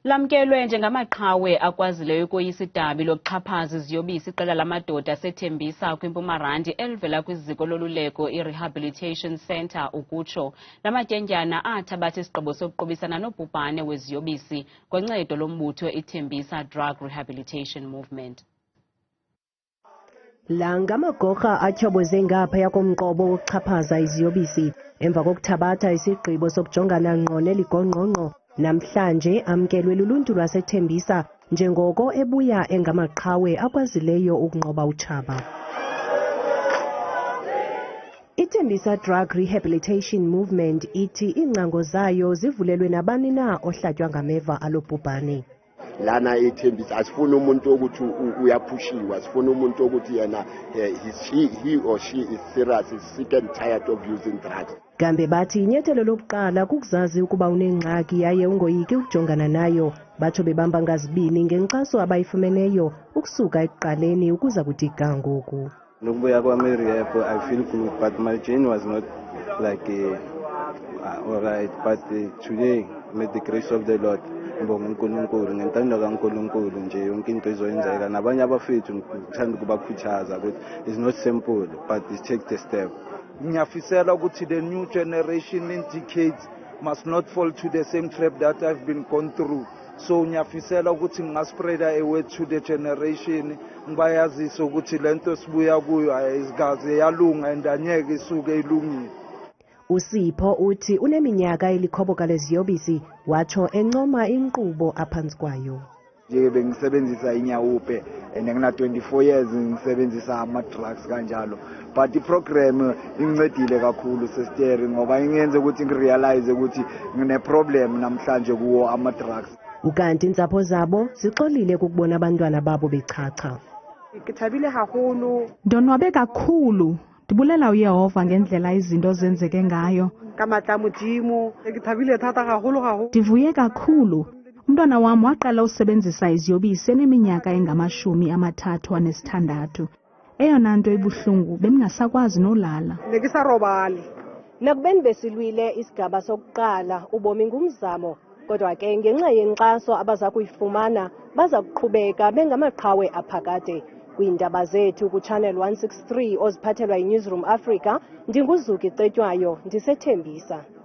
Lamkelwe njengemaqhawe akwazileyo ukoyisa idabi lokuxhaphaza iziyobisi iqela lamadoda eTembisa kwiMpuma Randi elivela kwiziko loluleko i-Rehabilitation Center ukutsho. Lamatyendyana athabatha isigqibo sokuqubisana nobhubhane weziyobisi ngoncedo lombutho iTembisa Drug Rehabilitation Movement. La ngamagorha atyhoboze ngaphaya komqobo wokuxhaphaza iziyobisi emva kokuthabatha isigqibo sokujongana ngqo neligongqongqo. Namhlanje amkelwe luluntu lwaseTembisa njengoko ebuya engamaqhawe akwazileyo ukunqoba utshaba. iTembisa Drug Rehabilitation Movement ithi iingcango zayo zivulelwe nabani na ohlatywa ngameva alobhubhane. Lana eTembisa asifuna umuntu ukuthi uyaphushiwa, asifuna umuntu ukuthi yena he or she is serious, is sick and tired of using drugs. Kambe bathi inyathelo lokuqala kukuzazi ukuba unengxaki yaye ungoyiki ukujongana nayo. Batsho bebamba ngazibini ngenkxaso abayifumeneyo ukusuka ekuqaleni ukuza kuthi ga ngoku. Nokubuya kwami e-rehab, I feel good, but my journey was not like all right, but today with the grace of the Lord ngibonga uNkulunkulu ngentando kaNkulunkulu nje yonke into izoyenzeka nabanye abafethu ngithanda ukubakhuthaza ukuthi it's not simple but it's take the step. Ngiyafisela ukuthi the new generation in decades must not fall to the same trap that I've been gone through. So ngiyafisela ukuthi ngingaspreada a word to the generation ngibayazise ukuthi lento sibuya kuyo ayizikaze yalunga and anyeke isuke ilungile. Usipho uthi uneminyaka elikhoboka leziyobisi watsho encoma inkqubo aphansi kwayo. Nje bengisebenzisa inyawupe and ngina 24 years ngisebenzisa ama-drugs kanjalo, but iprogram ingincedile kakhulu sister ngoba ingenze ukuthi ngirealize ukuthi ngine-problem namhlanje kuwo ama-drugs. Ukanti intsapho zabo zixolile ukubona abantwana babo bechacha. Ngithabile kakhulu, ndonwabe kakhulu. Ndibulela uYehova ngendlela izinto zenzeke ngayo. kamatlamujimu ngithabile thata kakhulu. Ndivuye kakhulu. Umntwana wam waqala usebenzisa iziyobisi eneminyaka engama-36. Eyona nto ebuhlungu bendingasakwazi nolala. Nekisarobali. Nakubeni besilwile isigaba sokuqala ubomi ngumzamo, kodwa ke ngenxa yenkxaso abaza kuyifumana baza kuqhubeka bengamaqhawe aphakade. Kwiindaba zethu kuChannel 163 oziphathelwa yiNewsroom Africa, ndinguZuki Cetywayo, ndiseTembisa.